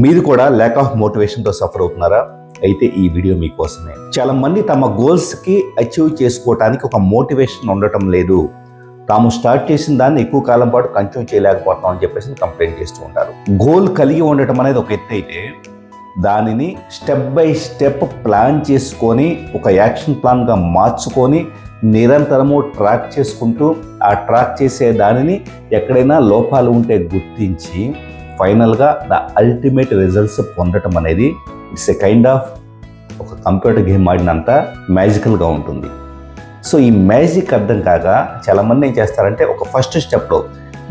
మీరు కూడా lack of మోటివేషన్తో suffer అవుతున్నారా? అయితే ఈ వీడియో మీకోసమే. చాలా మంది తమ గోల్స్కి అచీవ్ చేసుకోవడానికి ఒక మోటివేషన్ ఉండటం లేదు, తాము స్టార్ట్ చేసిన దాన్ని ఎక్కువ కాలం పాటు కంటిన్యూ చేయలేకపోతాం అని చెప్పేసి కంప్లైంట్ చేస్తూ ఉంటారు. గోల్ కలిగి ఉండటం అనేది ఒక ఎత్తు అయితే, దానిని స్టెప్ బై స్టెప్ ప్లాన్ చేసుకొని ఒక యాక్షన్ ప్లాన్గా మార్చుకొని నిరంతరము ట్రాక్ చేసుకుంటూ ఆ ట్రాక్ చేసే దానిని ఎక్కడైనా లోపాలు ఉంటే గుర్తించి ఫైనల్గా ద అల్టిమేట్ రిజల్ట్స్ పొందటం అనేది ఇట్స్ ఎ కైండ్ ఆఫ్ ఒక కంప్యూటర్ గేమ్ ఆడినంత మ్యాజికల్గా ఉంటుంది. సో ఈ మ్యాజిక్ అర్థం కాక చాలామంది ఏం చేస్తారంటే ఒక ఫస్ట్ స్టెప్లో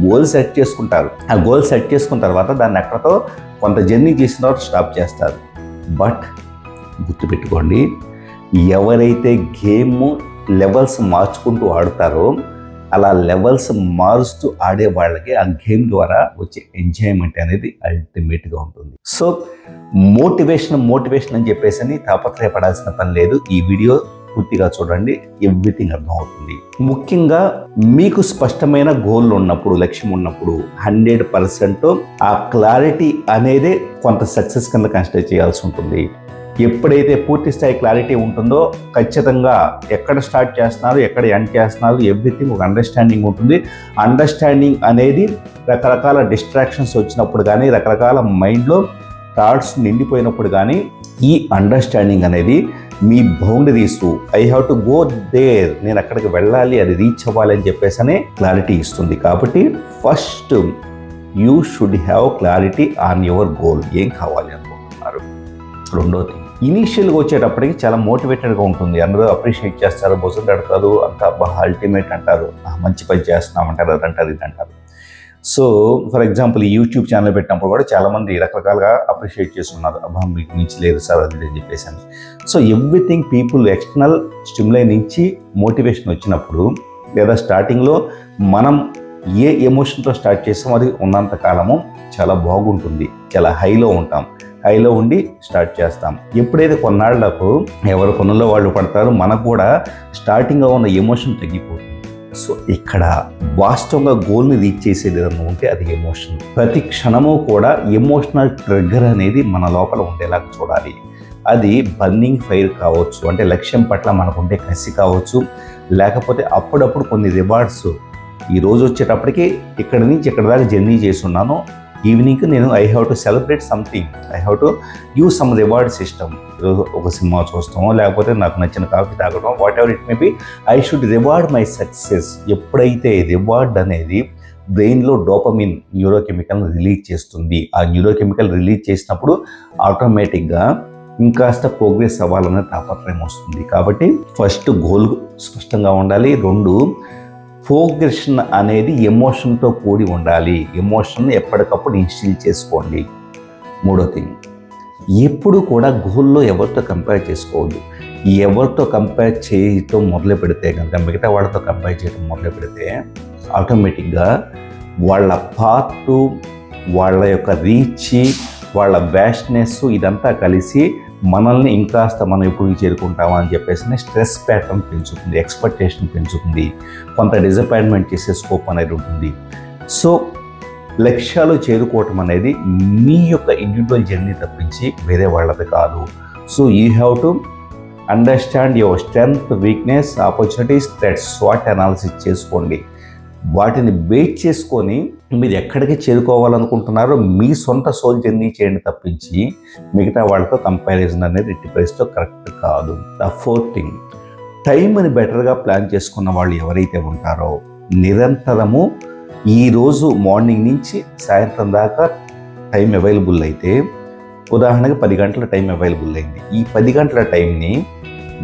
గోల్ సెట్ చేసుకుంటారు. ఆ గోల్ సెట్ చేసుకున్న తర్వాత దాన్ని ఎక్కడతో కొంత జర్నీ చేసిన తర్వాత స్టాప్ చేస్తారు. బట్ గుర్తుపెట్టుకోండి, ఎవరైతే గేమ్ లెవెల్స్ మార్చుకుంటూ ఆడుతారో అలా లెవెల్స్ మారుస్తూ ఆడే వాళ్ళకి ఆ గేమ్ ద్వారా వచ్చే ఎంజాయ్మెంట్ అనేది అల్టిమేట్గా ఉంటుంది. సో మోటివేషన్ అని చెప్పేసి తాపత్రయపడాల్సిన పని లేదు. ఈ వీడియో పూర్తిగా చూడండి, ఎవ్రీథింగ్ అర్థమవుతుంది. ముఖ్యంగా మీకు స్పష్టమైన గోల్ ఉన్నప్పుడు, లక్ష్యం ఉన్నప్పుడు 100% ఆ క్లారిటీ అనేదే కొంత సక్సెస్ కింద కన్సిడర్ చేయాల్సి ఉంటుంది. ఎప్పుడైతే పూర్తి స్థాయి క్లారిటీ ఉంటుందో ఖచ్చితంగా ఎక్కడ స్టార్ట్ చేస్తున్నారు, ఎక్కడ ఎండ్ చేస్తున్నారు, ఎవ్రీథింగ్ ఒక అండర్స్టాండింగ్ ఉంటుంది. అండర్స్టాండింగ్ అనేది రకరకాల డిస్ట్రాక్షన్స్ వచ్చినప్పుడు కానీ, రకరకాల మైండ్లో థాట్స్ నిండిపోయినప్పుడు కానీ ఈ అండర్స్టాండింగ్ అనేది మీ boundaries, I have to go there, నేను అక్కడికి వెళ్ళాలి, అది రీచ్ అవ్వాలి అని చెప్పేసి అనే క్లారిటీ ఇస్తుంది. కాబట్టి first you should have clarity on your goal. ఏం కావాలి అనుకుంటున్నారు. రెండోది, ఇనీషియల్గా వచ్చేటప్పటికి చాలా మోటివేటెడ్గా ఉంటుంది. అందరూ అప్రిషియేట్ చేస్తారు, భుజం పెడతారు, అంతా హల్టిమేట్ అంటారు, మంచి పని చేస్తున్నామంటారు, అదంటారు ఇదంటారు. సో ఫర్ ఎగ్జాంపుల్ ఈ యూట్యూబ్ ఛానల్ పెట్టినప్పుడు కూడా చాలామంది రకరకాలుగా అప్రిషియేట్ చేస్తున్నారు. అబ్బా మీకు మించి లేదు సార్ అది అని చెప్పేసి అని. So everything people external stimuli నుంచి మోటివేషన్ వచ్చినప్పుడు, లేదా స్టార్టింగ్లో మనం ఏ ఎమోషన్తో స్టార్ట్ చేస్తామో అది ఉన్నంత కాలము చాలా బాగుంటుంది, చాలా హైలో ఉంటాం, హైలో ఉండి స్టార్ట్ చేస్తాం. ఎప్పుడైతే కొన్నాళ్లకు ఎవరి పనుల్లో వాళ్ళు పడతారో మనకు కూడా స్టార్టింగ్లో ఉన్న ఎమోషన్ తగ్గిపోతుంది. సో ఇక్కడ వాస్తవంగా గోల్ని రీచ్ చేసేది ఏదన్నా ఉంటే అది ఎమోషన్. ప్రతి క్షణము కూడా ఎమోషనల్ ట్రిగ్గర్ అనేది మన లోపల ఉండేలాగా చూడాలి. అది బర్నింగ్ ఫైర్ కావచ్చు, అంటే లక్ష్యం పట్ల మనకు ఉండే కసి కావచ్చు, లేకపోతే అప్పుడప్పుడు కొన్ని రివార్డ్స్. ఈరోజు వచ్చేటప్పటికి ఇక్కడి నుంచి ఇక్కడ దాకా జర్నీ చేస్తున్నాను, ఈవినింగ్కి నేను I have to celebrate something, I have to give some reward system. ఈరోజు ఒక సినిమా చూస్తామో, లేకపోతే నాకు నచ్చిన కాఫీ తాగడం, what ever it may be, I should reward my success. ఎప్పుడైతే రివార్డ్ అనేది బ్రెయిన్లో డోపమిన్ న్యూరోకెమికల్ని రిలీజ్ చేస్తుంది, ఆ న్యూరోకెమికల్ రిలీజ్ చేసినప్పుడు ఆటోమేటిక్గా ఇంకాస్త ప్రోగ్రెస్ అవ్వాలనే తాపత్రయం వస్తుంది. కాబట్టి ఫస్ట్ గోల్ స్పష్టంగా ఉండాలి. రెండు, ప్రోగ్రెషన్ అనేది ఎమోషన్తో కూడి ఉండాలి. ఎమోషన్ ఎప్పటికప్పుడు ఇన్స్టిల్ చేసుకోండి. మూడో థింగ్, ఎప్పుడు కూడా గోల్లో ఎవరితో కంపేర్ చేసుకోవద్దు. ఎవరితో కంపేర్ చేయటం మొదలు పెడితే కనుక, మిగతా వాళ్ళతో కంపేర్ చేయడం మొదలు పెడితే ఆటోమేటిక్గా వాళ్ళ పార్ట్, వాళ్ళ యొక్క రీచ్, వాళ్ళ వ్యాస్ట్నెస్ ఇదంతా కలిసి మనల్ని ఇంకాస్త మనం ఎప్పుడు చేరుకుంటామా అని చెప్పేసి స్ట్రెస్ ప్యాటర్న్ పెంచుతుంది, ఎక్స్పెక్టేషన్ పెంచుతుంది, కొంత డిసప్పాయింట్మెంట్ చేసే స్కోప్ అనేది ఉంటుంది. సో లక్ష్యాలు చేరుకోవటం అనేది మీ యొక్క ఇండివిజువల్ జర్నీ తప్పించి వేరే వాళ్ళది కాదు. So you have to understand your strength, weakness, opportunities, threats, swat analysis చేసుకోండి. వాటిని బేస్ చేసుకొని మీరు ఎక్కడికి చేరుకోవాలనుకుంటున్నారో మీ సొంత సోల్ జర్నీ చేయండి తప్పించి మిగతా వాళ్ళతో కంపారిజన్ అనేది ఎట్టి పరిస్థితిలో కరెక్ట్ కాదు. ద ఫోర్త్ థింగ్, టైంని బెటర్గా ప్లాన్ చేసుకున్న వాళ్ళు ఎవరైతే ఉంటారో నిరంతరము ఈరోజు మార్నింగ్ నుంచి సాయంత్రం దాకా టైం అవైలబుల్ అయితే, ఉదాహరణకి 10 గంటల టైం అవైలబుల్ అయింది, ఈ 10 గంటల టైంని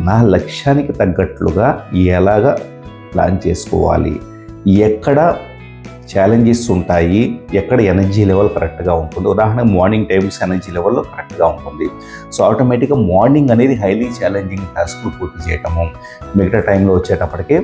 నా లక్ష్యానికి తగ్గట్లుగా ఎలాగా ప్లాన్ చేసుకోవాలి, ఎక్కడ ఛాలెంజెస్ ఉంటాయి, ఎక్కడ ఎనర్జీ లెవెల్ కరెక్ట్గా ఉంటుంది. ఉదాహరణకు మార్నింగ్ టైమ్స్ ఎనర్జీ లెవెల్లో కరెక్ట్గా ఉంటుంది. సో ఆటోమేటిక్గా మార్నింగ్ అనేది హైలీ ఛాలెంజింగ్ టాస్క్లు పూర్తి చేయటము, మిగతా టైంలో వచ్చేటప్పటికి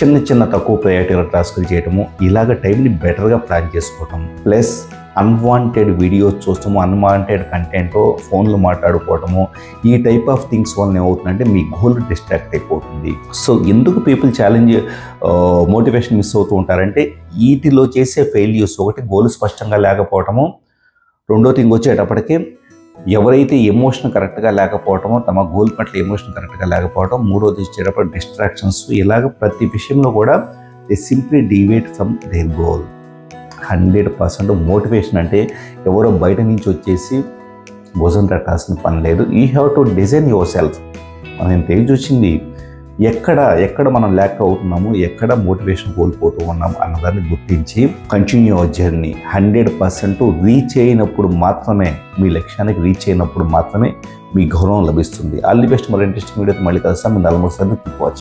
చిన్న చిన్న తక్కువ ప్రయారిటీ టాస్కులు చేయటము, ఇలాగ టైంని బెటర్గా ప్లాన్ చేసుకోవటం. ప్లస్ అన్వాంటెడ్ వీడియోస్ చూస్తాము, అన్వాంటెడ్ కంటెంట్, ఫోన్లో మాట్లాడుకోవటము, ఈ టైప్ ఆఫ్ థింగ్స్ వల్ల ఏమవుతుందంటే మీ గోల్ డిస్ట్రాక్ట్ అయిపోతుంది. సో ఎందుకు పీపుల్ ఛాలెంజ్ మోటివేషన్ మిస్ అవుతూ ఉంటారంటే వీటిలో చేసే ఫెయిల్యూర్స్, ఒకటి గోల్ స్పష్టంగా లేకపోవటము, రెండో థింగ్ వచ్చేటప్పటికి ఎవరైతే ఎమోషన్ కరెక్ట్గా లేకపోవటమో, తమ గోల్ పట్ల ఎమోషన్ కరెక్ట్గా లేకపోవటం, మూడోది వచ్చేటప్పుడు డిస్ట్రాక్షన్స్, ఇలాగ ప్రతి విషయంలో కూడా they simply deviate from their goal. 100% motivation అంటే ఎవరో బయట నుంచి వచ్చేసి భుజం తట్టాల్సిన పని లేదు. You have to design yourself. మనం ఇంత ఏజ్ వచ్చింది, ఎక్కడ మనం ల్యాక్ అవుతున్నాము, ఎక్కడ మోటివేషన్ కోల్పోతూ ఉన్నాము అన్నదాన్ని గుర్తించి కంటిన్యూ అవర్ జర్నీ. 100% రీచ్ అయినప్పుడు మాత్రమే, మీ లక్ష్యానికి రీచ్ అయినప్పుడు మాత్రమే మీ గౌరవం లభిస్తుంది. All the best. మరి ఇంట్రెస్టింగ్ వీడియోతో మళ్ళీ కలుస్తాం. మీరు ఆల్మోస్ట్ కీప్ వాచింగ్.